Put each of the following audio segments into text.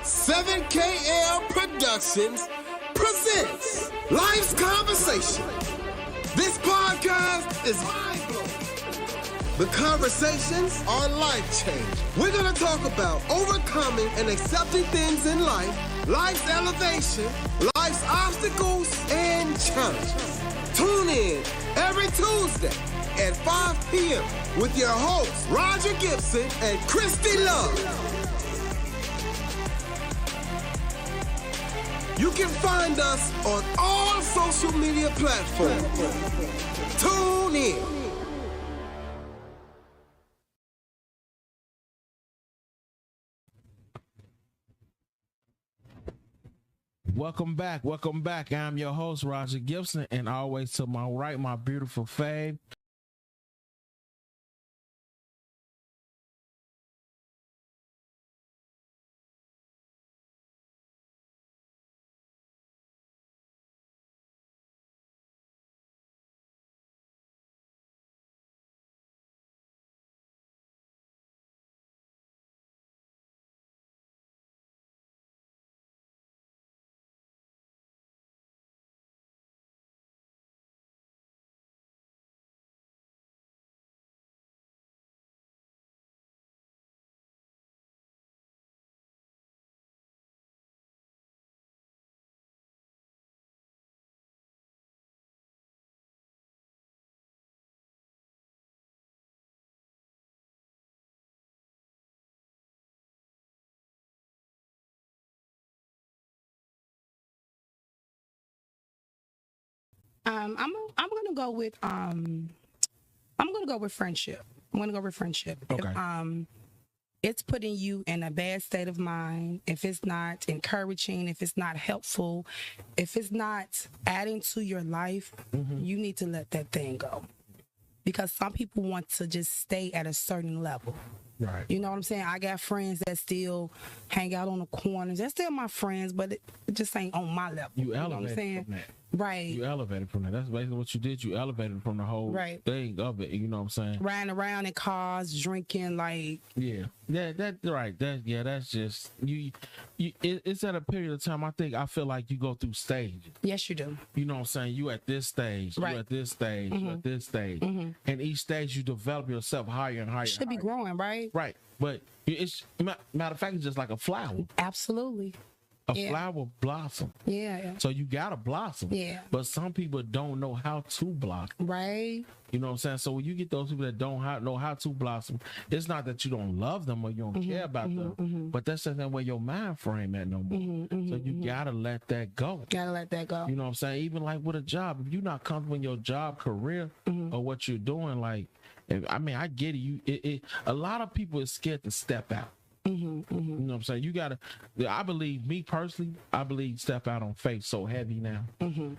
7KL Productions presents Life's Conversation. This podcast is mind-blowing. The conversations are life-changing. We're going to talk about overcoming and accepting things in life, life's elevation, life's obstacles, and challenges. Tune in every Tuesday at 5 p.m. with your hosts, Roger Gibson and Christy Love. You can find us on all social media platforms. Tune in. Welcome back. I'm your host, Roger Gibson, and always to my right, my beautiful fave. I'm gonna go with friendship. I'm gonna go with friendship. Okay. If, it's putting you in a bad state of mind, if it's not encouraging, if it's not helpful, if it's not adding to your life, you need to let that thing go. Because some people want to just stay at a certain level. Right. You know what I'm saying? I got friends that still hang out on the corners. They're still my friends, but it just ain't on my level. You know what I'm elevated saying? from that. Right. You elevated from that. That's basically what you did. You elevated from the whole thing of it. You know what I'm saying? Riding around in cars, drinking, like. Yeah. That's right. That's just you. It's at a period of time. I feel like you go through stages. Yes, you do. You know what I'm saying? You at this stage. Right. You at this stage. You at this stage. And each stage you develop yourself higher and higher. Should be growing, right? Right. But it's matter of fact, it's just like a flower. Absolutely. A flower blossom. Yeah. So you gotta blossom. Yeah. But some people don't know how to blossom. Right. You know what I'm saying? So when you get those people that don't know how to blossom, it's not that you don't love them or you don't care about them, but that's just the way your mind frame at no more. So you gotta let that go. Gotta let that go. You know what I'm saying? Even like with a job, if you're not comfortable in your job, career, or what you're doing, like, I get it. A lot of people are scared to step out. You know what I'm saying? You gotta. I believe, me personally, I believe step out on faith so heavy now.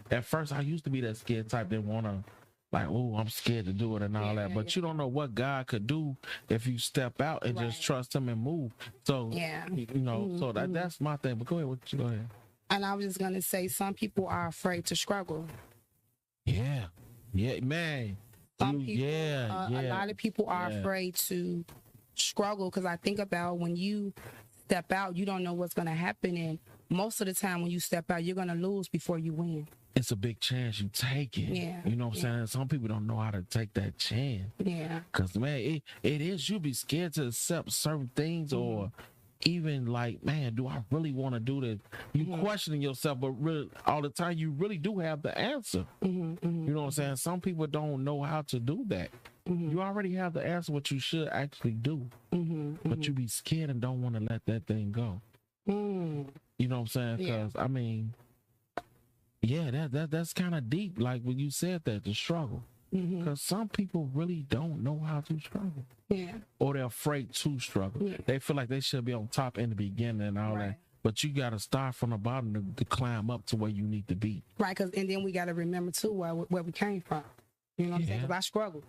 At first, I used to be that scared type that wanna, like, oh, I'm scared to do it and all that. But you don't know what God could do if you step out and just trust Him and move. So you know, so that's my thing. But go ahead. And I was just gonna say, some people are afraid to struggle. Yeah, man. Some people, a lot of people are afraid to struggle, because I think about when you step out, you don't know what's going to happen, and most of the time when you step out, you're going to lose before you win. It's a big chance you take it. You know what I'm saying? Some people don't know how to take that chance. Because, man, it is, you be scared to accept certain things, or even like, man, do I really want to do this? You questioning yourself, but really all the time you really do have the answer. You know what I'm saying? Some people don't know how to do that. You already have the answer what you should actually do, but you be scared and don't want to let that thing go. You know what I'm saying? Because I mean, that's kind of deep. Like when you said that, the struggle. Because some people really don't know how to struggle. Or they're afraid to struggle. They feel like they should be on top in the beginning and all that. But you got to start from the bottom to climb up to where you need to be. Right, and then we got to remember, too, where we came from. You know what I'm saying? Because I struggled.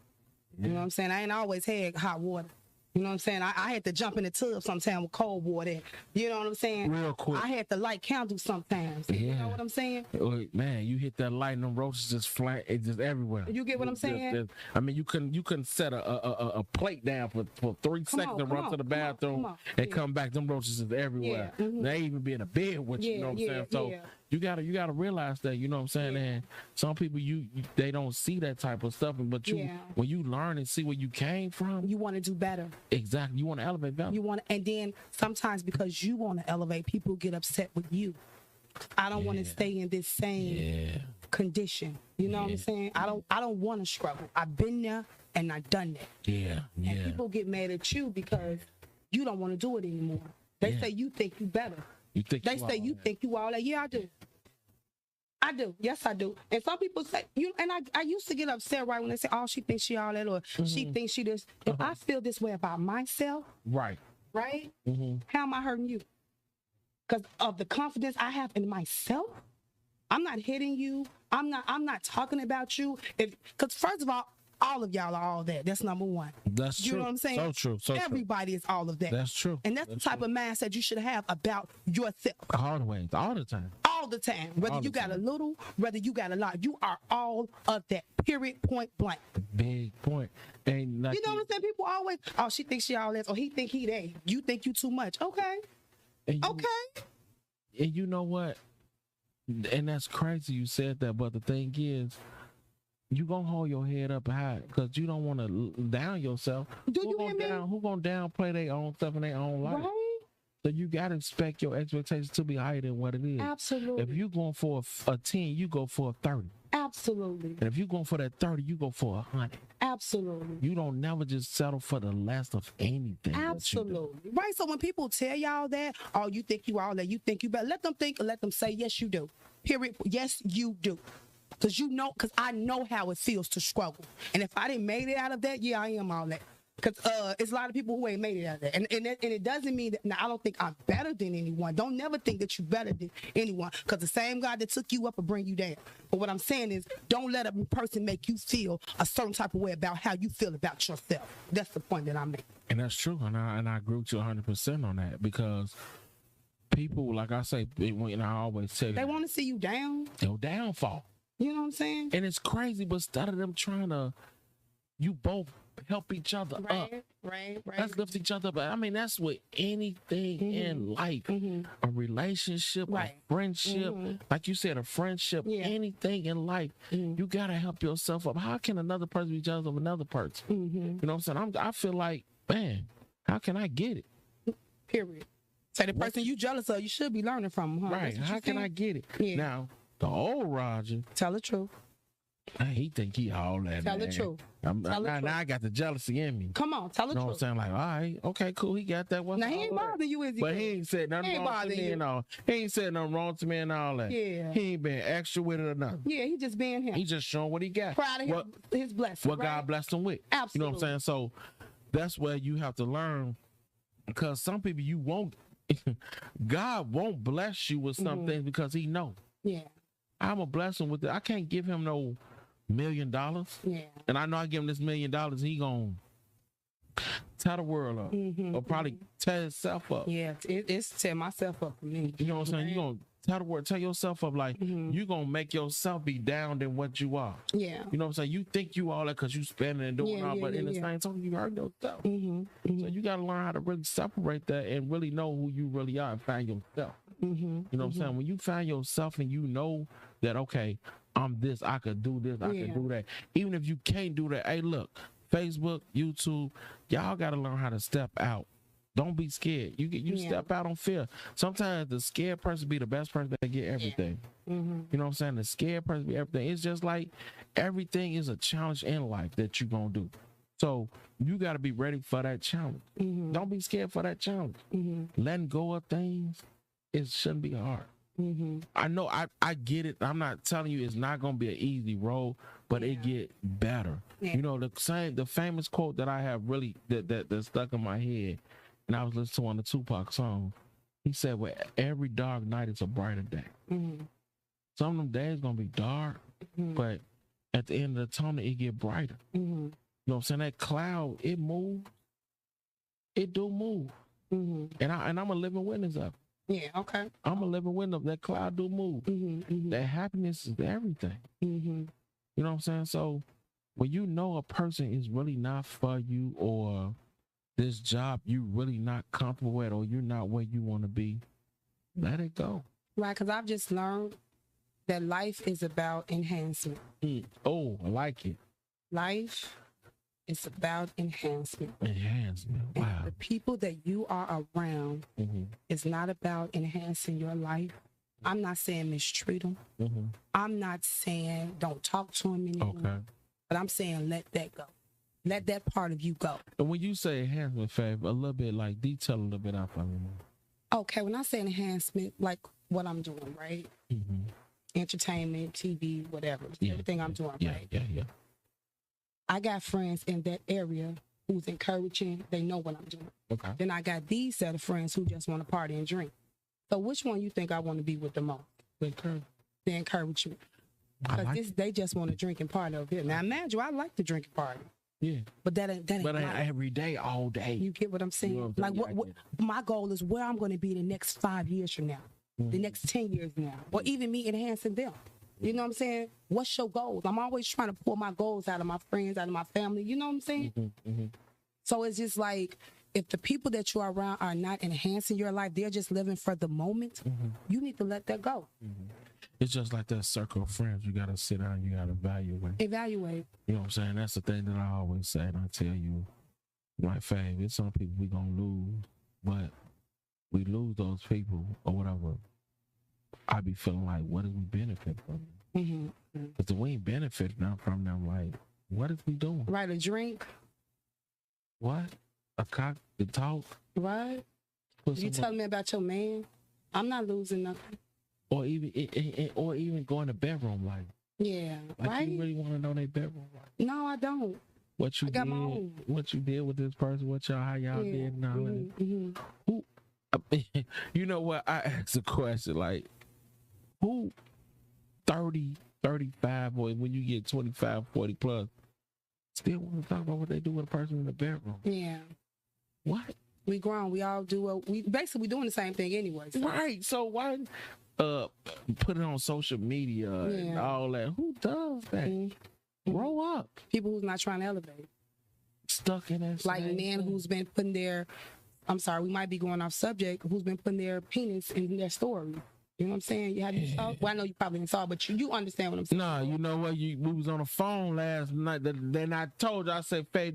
You know what I'm saying? I ain't always had hot water. You know what I'm saying? I had to jump in the tub sometimes with cold water. You know what I'm saying? Real quick. I had to light candles sometimes. Yeah. You know what I'm saying? Man, you hit that light and them roaches just fly, it's just everywhere. You get what I'm saying? I mean, you couldn't set a plate down for 3 seconds and run to the bathroom and come back. Them roaches is everywhere. Yeah. They even be in a bed with you. You know what I'm saying? So you gotta realize that. You know what I'm saying? And some people they don't see that type of stuff, but when you learn and see where you came from, you want to do better. Exactly. You want to elevate better. And then sometimes because you want to elevate, people get upset with you. I don't want to stay in this same condition. You know what I'm saying? I don't want to struggle. I've been there and I've done that. And people get mad at you because you don't want to do it anymore. They say you think you better. They say you think you all that. Yeah, I do. I do. Yes, I do. And some people say, and I used to get upset right when they say, oh, she thinks she all that, or she thinks she this. If I feel this way about myself, right? How am I hurting you? Because of the confidence I have in myself. I'm not hitting you. I'm not talking about you. Because first of all of y'all are all that. That's number one. That's true. You know what I'm saying? So true. So everybody is all of that. That's true. And that's the type of mindset you should have about yourself. Always, all the time. All the time. Whether you got a little, whether you got a lot, you are all of that. Period. Point blank. Big point. And like you know what I'm saying? People always, oh, she thinks she all that, or he think he that. You think you too much. Okay. Okay. And you know what? And that's crazy you said that, but the thing is, you gonna hold your head up high because you don't want to down yourself. Who gonna downplay their own stuff in their own life? Right. So you gotta expect your expectations to be higher than what it is. Absolutely. If you going for a 10, you go for a 30. Absolutely. And if you going for that 30, you go for 100. Absolutely. You don't never just settle for the less of anything. Absolutely. Right. So when people tell y'all that, oh, you think you all that, you think you better, let them think, let them say, yes, you do. Period. Yes, you do. Because I know how it feels to struggle. And if I didn't made it out of that, yeah, I am all that. Because it's a lot of people who ain't made it out of that. And it doesn't mean that, now, I don't think I'm better than anyone. Don't never think that you're better than anyone. Because the same God that took you up will bring you down. But what I'm saying is, don't let a person make you feel a certain type of way about how you feel about yourself. That's the point that I'm making. And that's true. And I agree with you 100% on that. Because people, like I say, and I always tell you, they want to see you down. Your downfall. You know what I'm saying? And it's crazy, but instead of them trying to, you both help each other up. Right. Let's lift each other up. I mean, that's with anything in life. A relationship, a friendship, like you said, a friendship, anything in life. You got to help yourself up. How can another person be jealous of another person? You know what I'm saying? I feel like, man, how can I get it? Period. Say the person you jealous of, you should be learning from, huh? Right. How can I get it? Yeah. Now, the old Roger. Tell the truth. He think he all that. Tell the truth. Now I got the jealousy in me. Come on, tell the truth. You know what I'm saying? Like, all right, okay, cool. He got that. Now he ain't bothering you, is he? But he ain't said nothing wrong to me and all. He ain't said nothing wrong to me and all that. Yeah. He ain't been extra with it or nothing. Yeah, he just being him. He just showing what he got. Proud of his blessing. What God blessed him with. Absolutely. You know what I'm saying? So that's where you have to learn, because some people you won't. God won't bless you with some things because He know. Yeah. I'm a blessing with it. I can't give him no $1 million. Yeah. And I know I give him this $1 million, he gonna tear the world up. Or probably tear himself up. Yeah, it's tear myself up for me. You know what I'm saying? You gonna tear the world, tear yourself up, like you gonna make yourself be down than what you are. Yeah. You know what I'm saying? You think you all that because you spending and doing all, but in the same time you hurt yourself. So you gotta learn how to really separate that and really know who you really are and find yourself. You know what I'm saying? When you find yourself and you know that, okay, I'm this, I could do this, I could do that. Even if you can't do that, hey, look, Facebook, YouTube, y'all got to learn how to step out. Don't be scared. You step out on fear. Sometimes the scared person be the best person that get everything. You know what I'm saying? The scared person be everything. It's just like everything is a challenge in life that you're going to do. So you got to be ready for that challenge. Don't be scared for that challenge. Letting go of things, it shouldn't be hard. I know, I get it. I'm not telling you it's not going to be an easy road, but it get better. You know, the famous quote that I have really that stuck in my head, and I was listening to one of the Tupac songs. He said, well, every dark night is a brighter day. Some of them days going to be dark, but at the end of the tunnel, it get brighter. You know what I'm saying? That cloud, it moves, it do move. And I'm a living witness of it. Yeah, okay. I'm a living witness of that cloud do move. That happiness is everything. You know what I'm saying? So when you know a person is really not for you, or this job you really not comfortable with, or you're not where you want to be, let it go. Right, because I've just learned that life is about enhancement. Oh, I like it. Life is about enhancement. Enhancement. Wow. And the people that you are around is not about enhancing your life. I'm not saying mistreat them. I'm not saying don't talk to them anymore. Okay. But I'm saying let that go. Let that part of you go. And when you say enhancement, Fav, a little bit, like, detail a little bit out for me. Okay, when I say enhancement, like what I'm doing, right? Entertainment, TV, whatever. Everything I'm doing, right? Yeah. I got friends in that area who's encouraging. They know what I'm doing. Okay. Then I got these set of friends who just want to party and drink. So which one you think I want to be with the most? The encouragement. Because they just want to drink and party over here. Now imagine, I like to drink and party. Yeah. But that ain't every day, all day. You get what I'm saying? You know what I'm saying? What my goal is where I'm going to be the next 5 years from now, the next 10 years from now, or even me enhancing them. You know what I'm saying? What's your goals? I'm always trying to pull my goals out of my friends, out of my family. You know what I'm saying? So it's just like, if the people that you're around are not enhancing your life, they're just living for the moment, you need to let that go. It's just like that circle of friends. You got to sit down, you got to evaluate. You know what I'm saying? That's the thing that I always say, and I tell you, like, Fav, it's some people we going to lose, but we lose those people or whatever. I be feeling like, what did we benefit from them? Because if we ain't benefiting from them, like, what is we doing? Right, a drink. What? A cock to talk? Right. You telling me about your man? I'm not losing nothing. Or even going to bedroom life. Yeah, like, right. You really want to know their bedroom life? No, I don't. What you did? What you did with this person? How y'all did? And all that. Who? You know what? I asked a question like, who 30, 35, or when you get 25, 40 plus, still want to talk about what they do with a person in the bedroom? Yeah. What? We grown. We all do. We basically doing the same thing anyway. So. Right. So why put it on social media and all that? Who does that? Grow up. People who's not trying to elevate. Stuck in that. Like men who's been putting their, I'm sorry, we might be going off subject, who's been putting their penis in their story. You know what I'm saying? You saw? Well, I know you probably didn't saw, but you understand what I'm saying. Nah, you know what? We was on the phone last night. Then I told you, I said, Faith,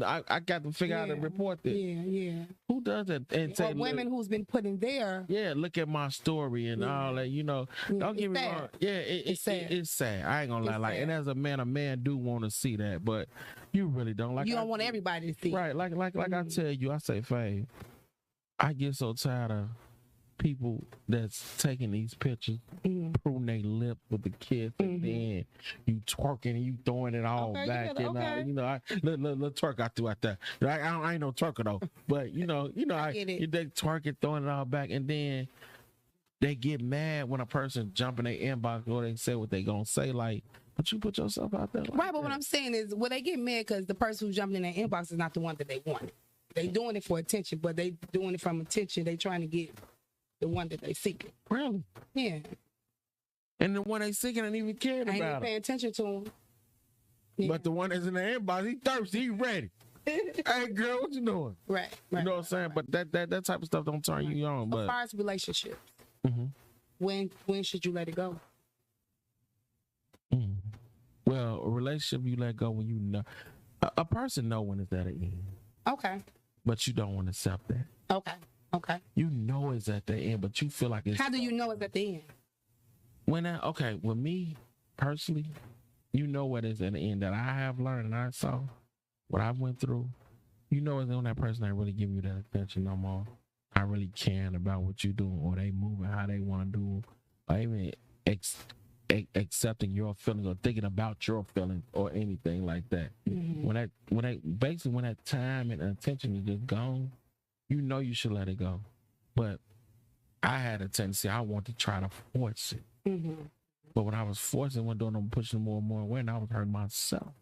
I got to figure out how to report this. Yeah. Who does that? And say, women who's been putting there. Yeah, look at my story and all that. You know, don't get me wrong. Yeah, it's sad. It's sad. I ain't gonna lie. Like, and as a man do want to see that, but you really don't. Like, you don't want everybody to see. Right. Like I tell you, I say, Faith, I get so tired of people that's taking these pictures, pruning their lips with the kids, and then you twerking and you throwing it all back. You know, I little twerk I threw out there. I ain't no twerker though, but you know, they twerking, throwing it all back, and then they get mad when a person jump in their inbox or they say what they gonna say. Like, but you put yourself out there. Like right, but what I'm saying is, well, they get mad because the person who's jumping in their inbox is not the one that they want. They doing it for attention, but they doing it from attention. They trying to get the one that they seeking. Really? Yeah. And the one they seeking ain't even caring about. Ain't even paying attention to him. Yeah. But the one that's in the inbox, he thirsty, he ready. Hey girl, what you doing? Right. You know what I'm saying? But that type of stuff don't turn you on. But as far as relationships, when should you let it go? Well, a relationship you let go when you know a person know when it's at an end. Okay. But you don't want to accept that. Okay. You know it's at the end, but you feel like it's. How do you know it's at the end? With me personally, you know what is at the end that I have learned and I saw what I went through. You know it's when that person ain't really giving you that attention no more. I really caring about what you do or they moving how they want to do, or even accepting your feelings or thinking about your feelings or anything like that. When that time and attention is just gone, you know you should let it go. But I had a tendency, I want to try to force it. But when I was forcing, when doing them pushing more and more away, and I was hurting myself.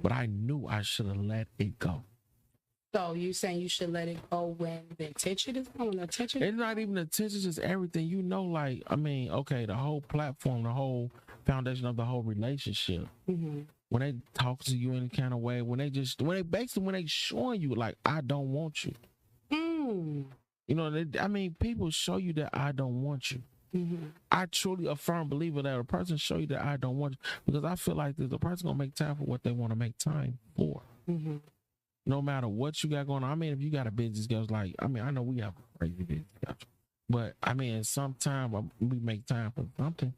But I knew I should have let it go. So you saying you should let it go when the attention is on the attention? It's not even attention, it's just everything. You know, like, I mean, okay, the whole platform, the whole foundation of the whole relationship. Mm-hmm. When they talk to you any kind of way, when they showing you like, I don't want you. Mm. You know, people show you that I don't want you. Mm-hmm. I truly a firm believer that a person show you that I don't want you, because I feel like the person gonna make time for what they want to make time for. Mm-hmm. No matter what you got going on. I mean, if you got a business schedule, like, I mean, I know we have a crazy business schedule, but I mean, sometime we make time for something.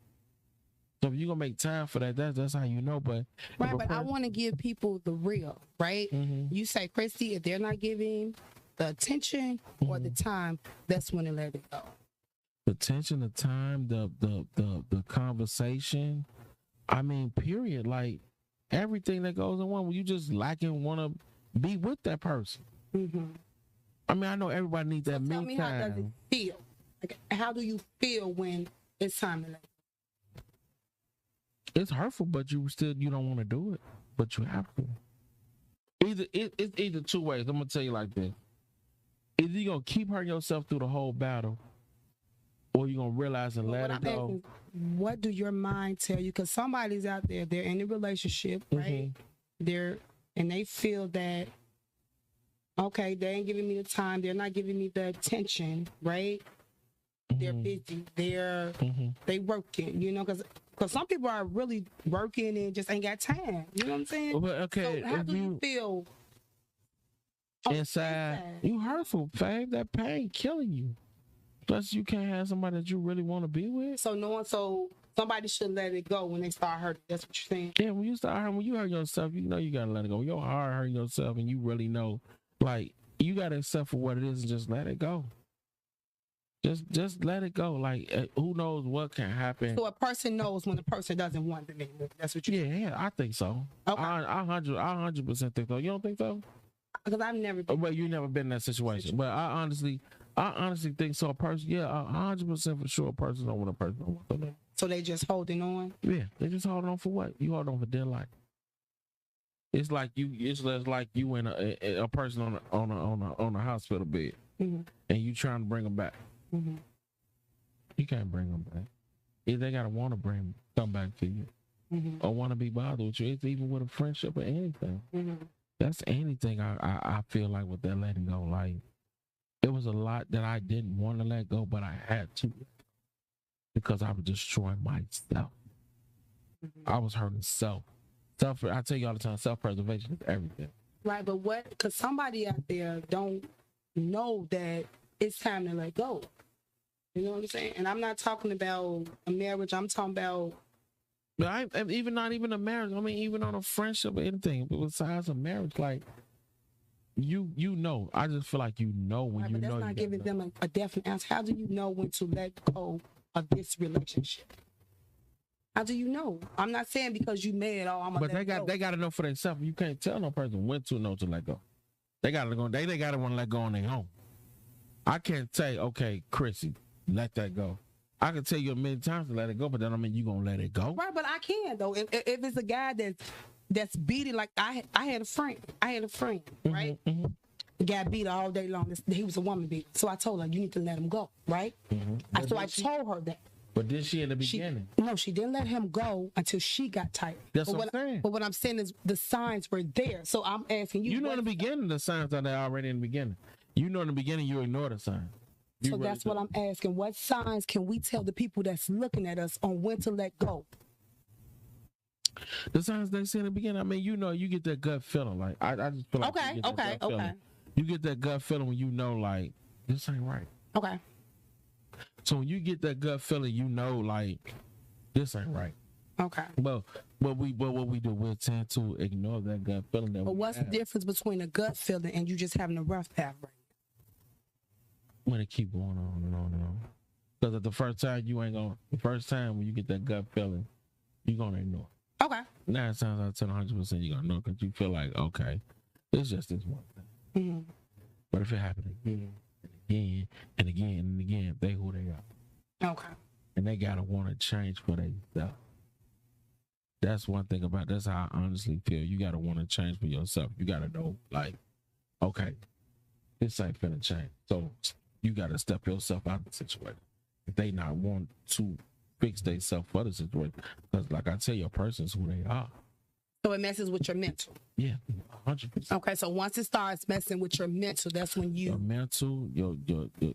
So if you're gonna make time for that, that's how you know. But right, but I want to give people the real, right? Mm-hmm. You say, Christy, if they're not giving the attention or the time, that's when they let it go. The attention, the time, the conversation. I mean, period. Like everything that goes on when you just lacking want to be with that person. Mm-hmm. I mean, I know everybody needs that me time. Tell me, how does it feel? Like, how do you feel when it's time to let go? It's hurtful, but you don't want to do it, but you have to. It's either two ways. I'm gonna tell you like this: either you're gonna keep hurting yourself through the whole battle, or you're gonna realize and let it go. Asking, what do your mind tell you? Because somebody's out there, they're in a relationship, right? Mm-hmm. And they feel that, okay, they ain't giving me the time, they're not giving me the attention, right? Mm-hmm. They're busy, they working, you know, because some people are really working and just ain't got time. You know what I'm saying? Well, okay, so how do you feel inside? You hurtful, fave. That pain killing you. Plus, you can't have somebody that you really want to be with. So somebody should let it go when they start hurting. That's what you're saying. Yeah, when you hurt yourself, you know you gotta let it go. When your heart hurting yourself, and you really know, like, you gotta accept for what it is and just let it go. Just let it go. Like, who knows what can happen. So a person knows when a person doesn't want them anymore. That's what you. Yeah, I think so. Okay. I 100% think so. You don't think so? Because I've never been. Well, you never been in that situation. But I honestly think so. A person, 100% for sure. A person don't want a person. Don't want them. So they just holding on. Yeah, they just holding on for what? You hold on for dear life. It's like you and a person on a hospital bed, mm-hmm. and you trying to bring them back. Mm-hmm. You can't bring them back. If they gotta want to come back to you, mm-hmm. or want to be bothered with you, it's even with a friendship or anything. Mm-hmm. That's anything. I feel like with that letting go, like it was a lot that I didn't want to let go, but I had to. Because I was destroying myself. Mm-hmm. I was hurting self. I tell you all the time, self-preservation is everything. Right, but what? Because somebody out there don't know that it's time to let go. You know what I'm saying? And I'm not talking about a marriage. I'm talking about. Even not even a marriage. I mean, even on a friendship or anything. But besides a marriage, like you know. I just feel like you know when right, you but know. That's not giving them a definite answer. How do you know when to let go of this relationship? How do you know? I'm not saying because you mad. But they got to know for themselves. You can't tell no person when to know to let go. They got to go. They got to want to let go on their own. I can't say, okay, Chrissy, let that go. I can tell you a million times to let it go, but that don't mean you gonna let it go. Right, but I can though. If it's a guy that's beating, like I had a friend, mm-hmm, right? Mm-hmm. The guy beat her all day long. He was a woman beater. So I told her, you need to let him go, right? Mm-hmm. So I told her that. But did she in the beginning? No, she didn't let him go until she got tired. That's what I'm saying. But what I'm saying is the signs were there. So I'm asking you. You know in the beginning, the signs are there already in the beginning. You know in the beginning, you ignore the signs. So really that's what I'm asking. What signs can we tell the people that's looking at us on when to let go? The signs they say in the beginning. I mean, you know, you get that gut feeling. Like I just feel like okay. You get that gut feeling when you know, like, this ain't right. Okay. So when you get that gut feeling, you know, like, this ain't right. Okay. But what we do, we tend to ignore that gut feeling. But what's the difference between a gut feeling and you just having a rough path right? When it keep going on and on and on. Because at the first time when you get that gut feeling, you're gonna ignore. Okay. 9 times out of 10, 100% you're gonna know because you feel like, okay, it's just this one thing. Mm-hmm. But if it happens again and again and again and again, they who they are. Okay. And they gotta want to change for themselves. That's one thing that's how I honestly feel. You gotta want to change for yourself. You gotta know, like, okay, this ain't finna change. So you gotta step yourself out of the situation. If they not want to fix themselves for the situation, because like I tell you, a person's who they are. So it messes with your mental. Yeah, 100%. Okay, so once it starts messing with your mental, that's when you... Your mental, your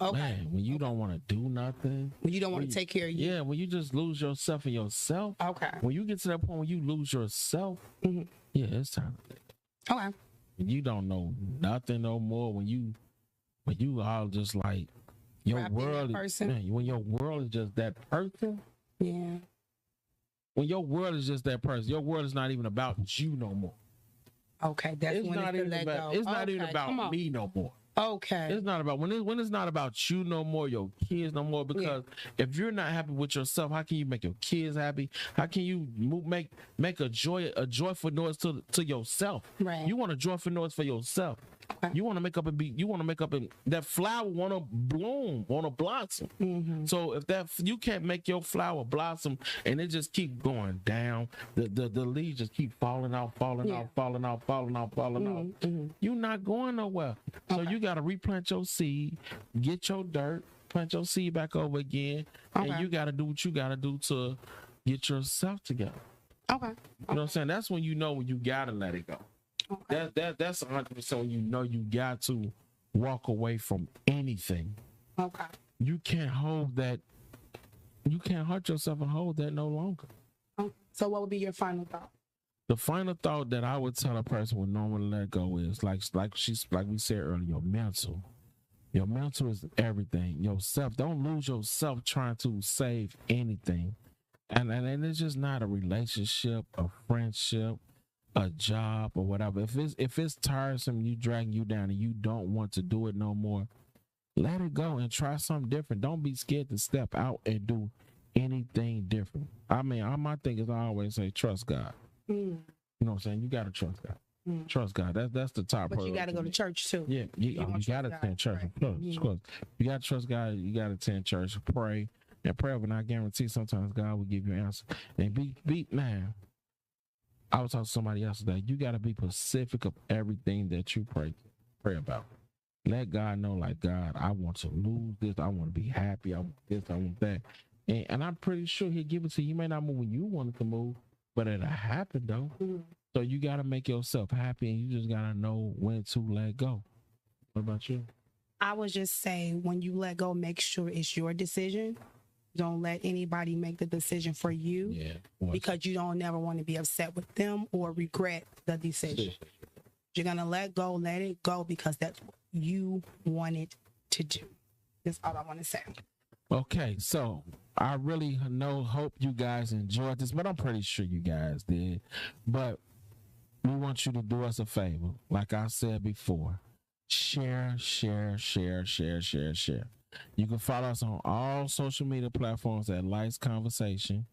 okay. Man, when you don't want to do nothing. When you don't want to take care of you. Yeah, when you just lose yourself in yourself. Okay. When you get to that point when you lose yourself, yeah, it's time. Okay. When you don't know nothing no more, when you all just like, your world is, man, when your world is just that person. Yeah. When your world is just that person, your world is not even about you no more. Okay, that's it's when not even about. It's not even about me no more. Okay, it's not about when it's not about you no more, your kids no more. Because if you're not happy with yourself, how can you make your kids happy? How can you make a joyful noise to yourself? Right. You want a joyful noise for yourself. Okay. You want to make up and that flower want to bloom, want to blossom. Mm-hmm. So if you can't make your flower blossom and it just keep going down, the leaves just keep falling off. Mm-hmm. You're not going nowhere. So you got to replant your seed, get your dirt, plant your seed back over again, and you got to do what you got to do to get yourself together. Okay. You know what I'm saying? That's when you know when you got to let it go. Okay. That's 100% when you know you got to walk away from anything. Okay. You can't hold that. You can't hurt yourself and hold that no longer. Okay. So what would be your final thought? The final thought that I would tell a person would normally let go is like we said earlier, your mental. Your mental is everything. Yourself. Don't lose yourself trying to save anything. And it's just not a relationship, a friendship, a job or whatever. If it's tiresome, you dragging you down and you don't want to do it no more, let it go and try something different. Don't be scared to step out and do anything different. I mean, my thing is I always say trust God. You know what I'm saying? You gotta trust God. Trust God. That's the top. But you gotta go to church too. Yeah, you gotta attend church. Right. Of course. You gotta trust God. You gotta attend church. Pray and pray, but I guarantee sometimes God will give you an answer. And be man. I was talking to somebody else today. You got to be specific of everything that you pray about. Let God know, like, God, I want to lose this. I want to be happy. I want this. I want that. And I'm pretty sure he'll give it to you. You may not move when you want it to move, but it'll happen, though. Mm-hmm. So you got to make yourself happy, and you just got to know when to let go. What about you? I would just say when you let go, make sure it's your decision. Don't let anybody make the decision for you because you don't never want to be upset with them or regret the decision. You're going to let it go because that's what you wanted to do. That's all I want to say. Okay, so I really hope you guys enjoyed this, but I'm pretty sure you guys did. But we want you to do us a favor. Like I said before, share. You can follow us on all social media platforms at Life's Conversation.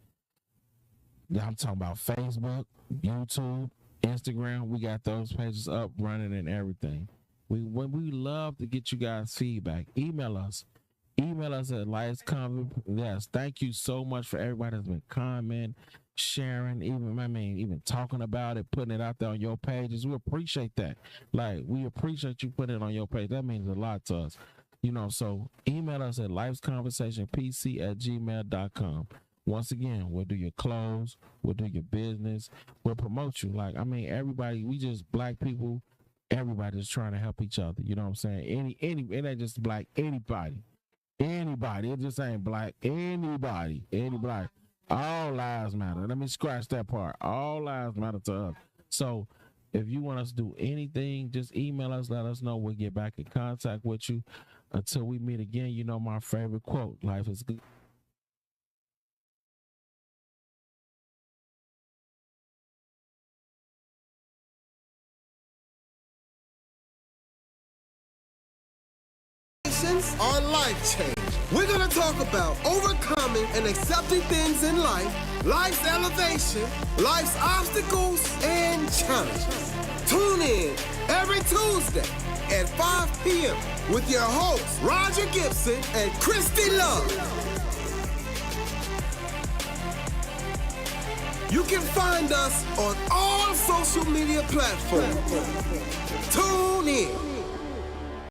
I'm talking about Facebook, YouTube, Instagram. We got those pages up, running, and everything. We love to get you guys feedback. Email us at Life's Conversation. Yes, thank you so much for everybody that's been commenting, sharing, even talking about it, putting it out there on your pages. We appreciate that. Like, we appreciate you putting it on your page. That means a lot to us. So email us at lifesconversationpc@gmail.com. Once again, we'll do your clothes, we'll do your business, we'll promote you. Everybody, we just black people, everybody's trying to help each other. You know what I'm saying? It ain't just black, anybody. It just ain't black, anybody. All lives matter. Let me scratch that part. All lives matter to us. So if you want us to do anything, just email us, let us know. We'll get back in contact with you. Until we meet again, my favorite quote, life is good. On life change. We're going to talk about overcoming and accepting things in life, life's elevation, life's obstacles, and challenges. Tune in every Tuesday at 5 p.m. with your hosts, Roger Gibson and Christy Love. You can find us on all social media platforms.